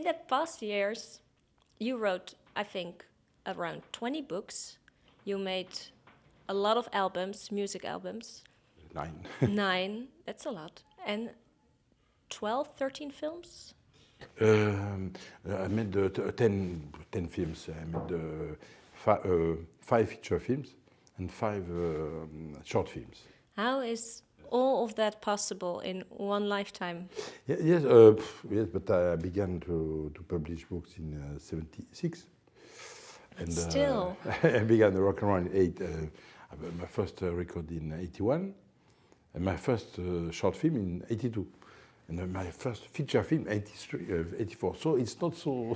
the past years, you wrote, I think, around 20 books. You made a lot of albums, music albums. 9. 9, that's a lot. And 12, 13 films? I made 10 films. I made 5 feature films and 5 short films. How is all of that possible in one lifetime? Yes, but I began to publish books in '76. And still. I began the rock and roll in my first record in '81, and my first short film in '82. And my first feature film, 84. So it's not so...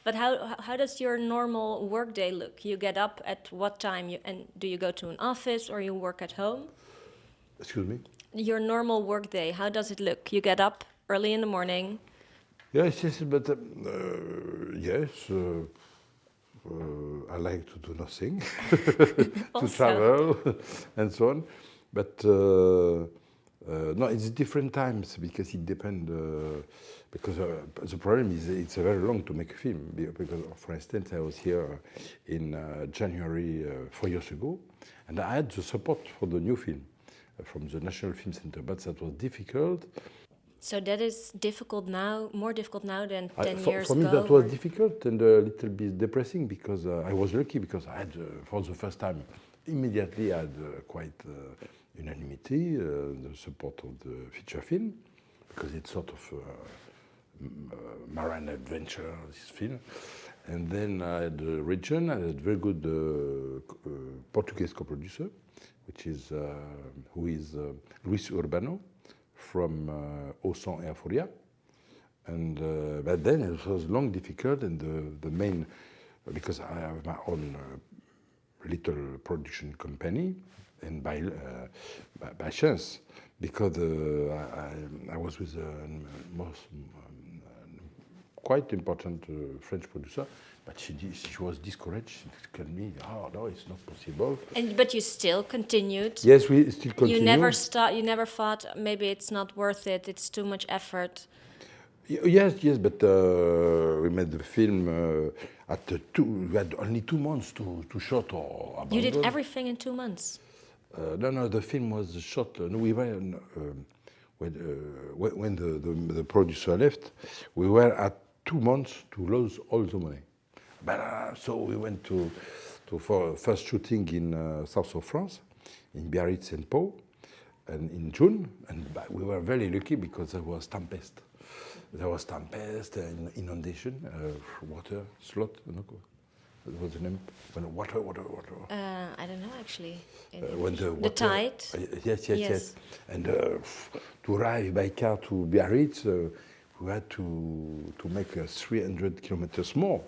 But how does your normal workday look? You get up at what time? And do you go to an office or you work at home? Excuse me? Your normal workday, how does it look? You get up early in the morning? Yes, but yes. I like to do nothing, to travel and so on. But... no, it's different times because it depends. Because the problem is it's very long to make a film. Because, for instance, I was here in January 4 years ago, and I had the support for the new film from the National Film Center, but that was difficult. So that is difficult now, more difficult now than 10 years ago? For me, that was difficult and a little bit depressing because I was lucky because I had, for the first time, immediately I had quite unanimity, the support of the feature film, because it's sort of marine adventure, this film. And then I had the region, I had a very good Portuguese co-producer, which is, who is Luis Urbano from Ossang IFFR. And but then it was long, difficult, and the main, because I have my own little production company, and by chance, because I was with a quite important French producer, but she was discouraged. She told me, "Oh no, it's not possible." But you still continued. Yes, we still continue. You never stopped. You never thought maybe it's not worth it. It's too much effort. Yes, but we made the film we had only 2 months to shoot or abandon. You did everything in 2 months? No, the film was shot. No, we were when the producer left. We were at 2 months to lose all the money. But so we went for first shooting in south of France, in Biarritz and Pau, and in June. And we were very lucky because there was tempest. There was tempest and inundation, water, slot. What was the name? Water. I don't know actually. When the tide. Yes. And to arrive by car to Biarritz, we had to make 300 kilometers more.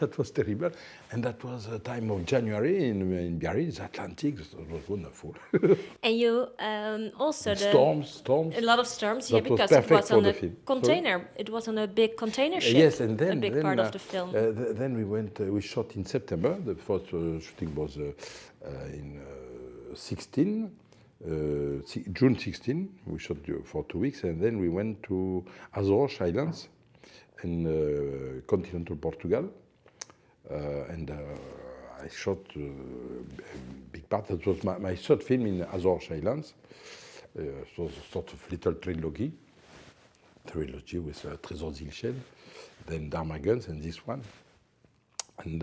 That was terrible. And that was a time of January in Biarritz, Atlantic. It was wonderful. And you also storms. A lot of storms, yeah, that because was it was on a container. Sorry? It was on a big container ship. Yes, and then a big part of the film. Then we went. We shot in September. The first shooting was in 16. June 16, we shot for 2 weeks, and then we went to Azores Islands in continental Portugal, and I shot a big part. That was my third film in Azores Islands. It was a sort of little trilogy with Trésor d'Ilchen, then Darmagans, and this one. And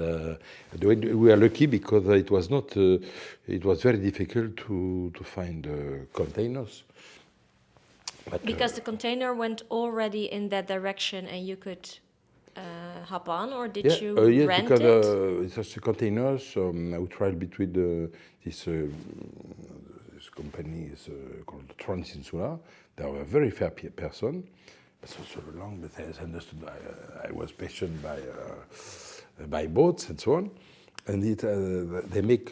we are lucky because it was not. It was very difficult to find containers. But, because the container went already in that direction, and you could hop on, or did you rent it? Yes, because it's containers. We tried between this company called Transinsula. They were a very fair person, but so long. But as I understood, I was patient by boats and so on, and they make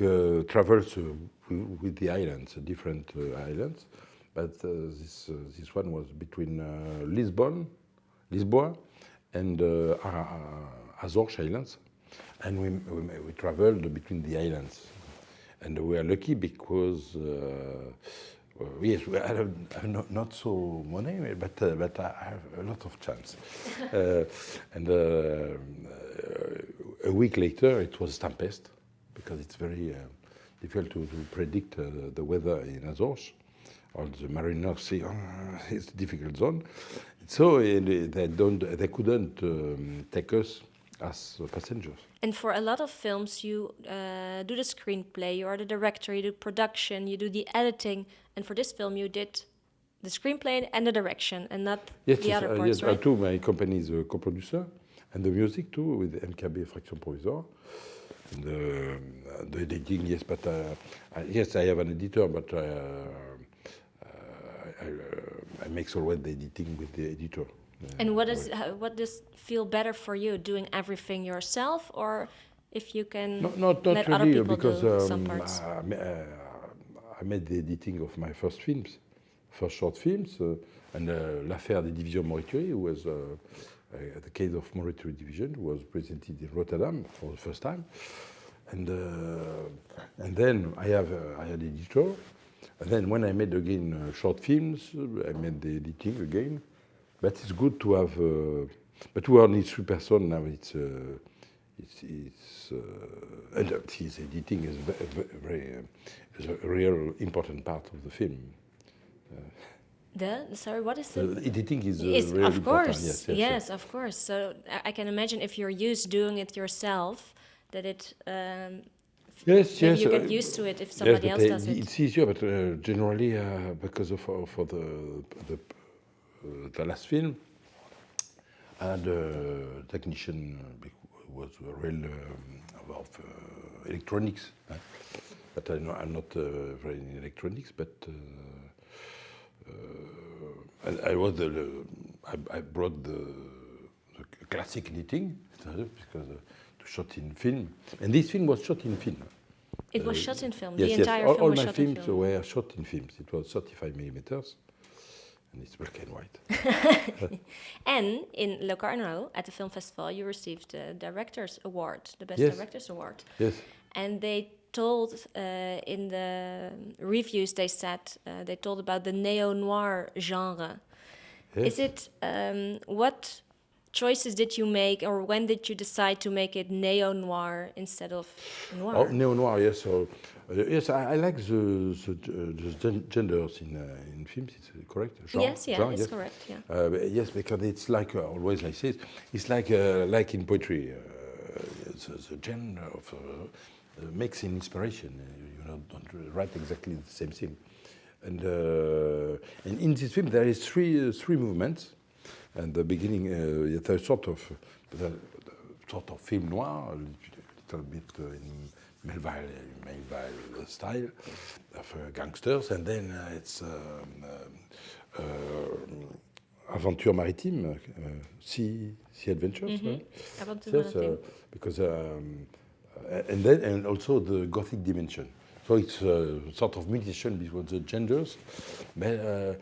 travels with the islands, different islands. But this one was between Lisboa, and Azores Islands, and we traveled between the islands, and we are lucky because Yes, I have not so money, but I have a lot of chance. And a week later, it was tempest, because it's very difficult to predict the weather in Azores. All the mariners say, it's a difficult zone. So they couldn't take us as passengers. And for a lot of films, you do the screenplay, you are the director, you do production, you do the editing. And for this film, you did the screenplay and the direction, and not the other parts, right? Too. My company is a co-producer, and the music too with MKB Fraction Provisoire. And the editing, yes, but yes, I have an editor, but I make always the editing with the editor. And what does feel better for you, doing everything yourself, or if you can not let really, other people because do some parts? I made the editing of my first short films, and L'Affaire des Divisions Mauritanie, who was the case of Mauritania Division, was presented in Rotterdam for the first time, and then I had an editor, and then when I made again short films, I made the editing again. But it's good to have. But we are only 3 persons now. And his editing is is a real important part of the film. Sorry, what is it? Editing is of really important. course, yes, of course. So I can imagine if you're used doing it yourself, that it. Yes. You get used to it if somebody else does it. It's easier, but generally because of for the last film, the technician was real of electronics. But I'm not very in electronics. But I brought the classic editing because to shot in film, and this film was shot in film. It was shot in film. Yes, the entire film all was my shot films in film. were shot in films. It was 35 millimeters. And it's black and white. And in Locarno, at the film festival, you received the Director's Award, the Best Director's Award. Yes. And they told in the reviews, they told about the neo-noir genre. Yes. Is it, what choices did you make, or when did you decide to make it neo-noir instead of noir? Oh, neo-noir, yes. So, yes, I like the genders in films. It's correct. Genre, it's correct. Yeah. Yes, because it's like always I say, it's like in poetry, the genre of makes an inspiration. Don't write exactly the same thing. And in this film there is three movements. And the beginning, it's a sort of film noir, a little bit in Melville style of gangsters, and then it's aventure maritime, sea adventures. Aventure maritime. Because and also the Gothic dimension. So it's a sort of mediation between the genders, but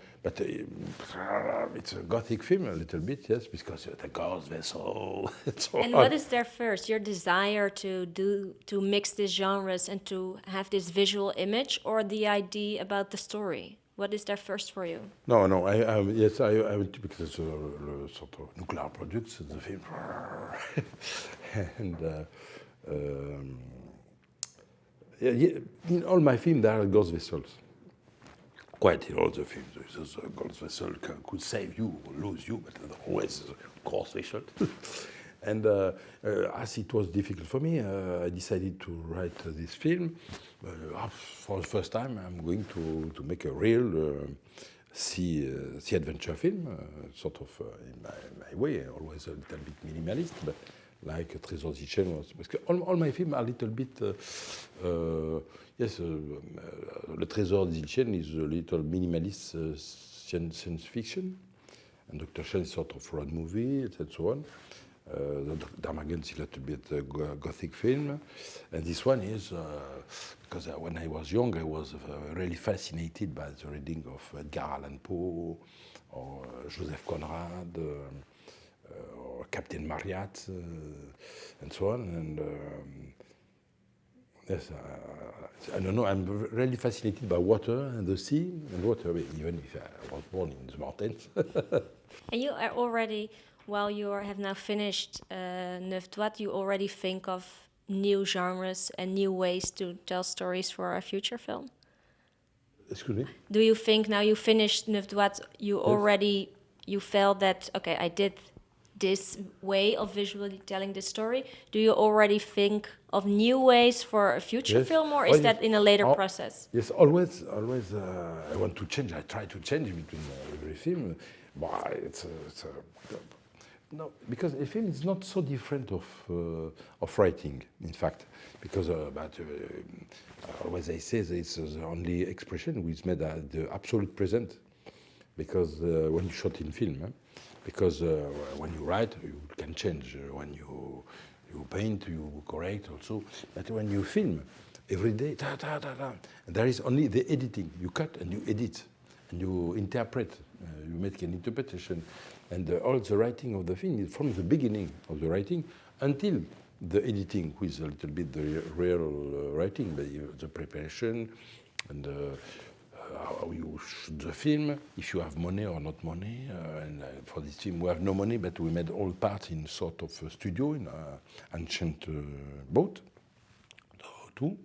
it's a Gothic film a little bit, yes, because the ghost vessel. And what is there first? Your desire to mix these genres and to have this visual image, or the idea about the story? What is there first for you? No. I because it's a sort of nuclear products the film, and. In all my films, there are ghost vessels. Quite in all the films, a ghost vessel could save you or lose you, but always a ghost vessel. And as it was difficult for me, I decided to write this film. For the first time, I'm going to make a real sea adventure film, sort of in my way, always a little bit minimalist, but like Trésor Zitchen was. Because all my films are a little bit, Le Trésor Zitchen is a little minimalist science fiction, and Dr. Shen is sort of road movie, and so on. Darmagan is a little bit Gothic film, and this one is because when I was young, I was really fascinated by the reading of Edgar Allan Poe or Joseph Conrad. Or Captain Marryat, and so on. And Yes, I don't know. I'm really fascinated by water and the sea and water, even if I was born in the mountains. And you are already, while you have now finished Neuf Doigts, you already think of new genres and new ways to tell stories for a future film? Excuse me? Do you think now you finished Neuf Doigts, you already, you felt that, okay, I did this way of visually telling this story? Do you already think of new ways for a future film, or is that in a later process? Yes, always. I want to change. I try to change between every film. But no, because a film is not so different of writing, in fact, because always I say that it's the only expression which made the absolute present, because when you shot in film, because when you write you can change, when you paint you correct also, but when you film every day, there is only the editing. You cut and you edit and you interpret, you make an interpretation, and all the writing of the film is from the beginning of the writing until the editing, which is a little bit the real writing, the preparation and how you shoot the film, if you have money or not money. And for this film, we have no money, but we made all parts in sort of a studio in an ancient boat, too.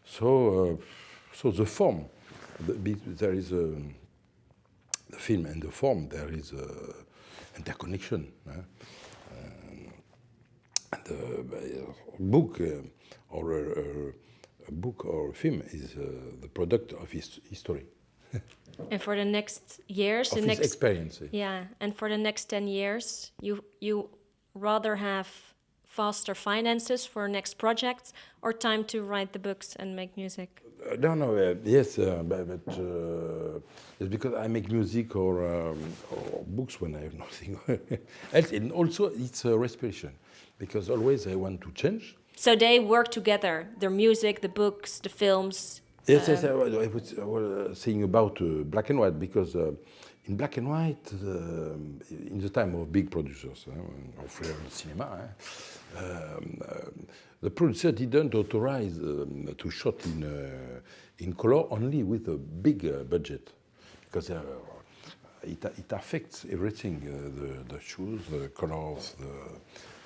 So the form, there is the film and the form. There is interconnection. And a book a book or a film is the product of his history. And for the next years, of his experience. Yeah, and for the next 10 years, you rather have faster finances for next projects or time to write the books and make music? Yes, but it's because I make music or books when I have nothing else. And also it's a respiration, because always I want to change. So they work together, their music, the books, the films. Yes, I was saying about black and white, because in black and white, in the time of big producers of real cinema, the producer didn't authorize to shoot in color only with a big budget, because it affects everything, the shoes, the colors,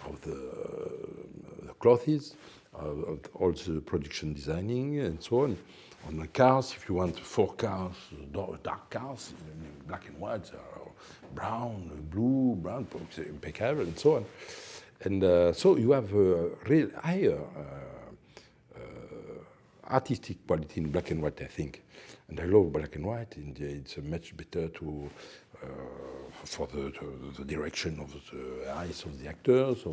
of the clothes, all the production designing and so on. On the cars, if you want 4 cars, dark cars, black and white, brown, blue, brown, impeccable, and so on. And so you have a real higher artistic quality in black and white, I think. And I love black and white. And it's much better for the direction of the eyes of the actors,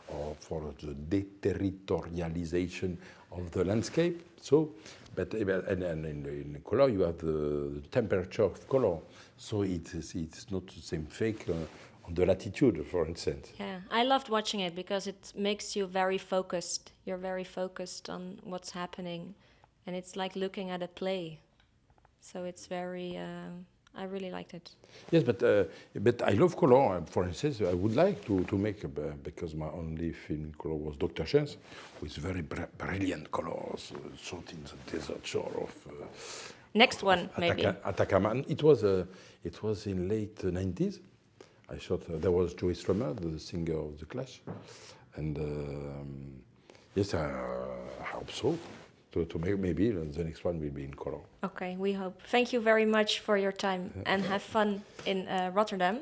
or for the deterritorialization of the landscape. So, but and in color you have the temperature of color. So it's not the same fake on the latitude, for instance. Yeah, I loved watching it because it makes you very focused. You're very focused on what's happening, and it's like looking at a play. So it's very. I really liked it. Yes, but I love color. For instance, I would like to make, because my only film in color was Dr. Chance, with very brilliant colors, shot in the desert shore of. Next one, maybe. Atacama. It was in late 90s. I shot. There was Joey Strummer, the singer of the Clash, and yes, I hope so. To make, maybe the next one will be in color. Okay, we hope. Thank you very much for your time, and have fun in Rotterdam.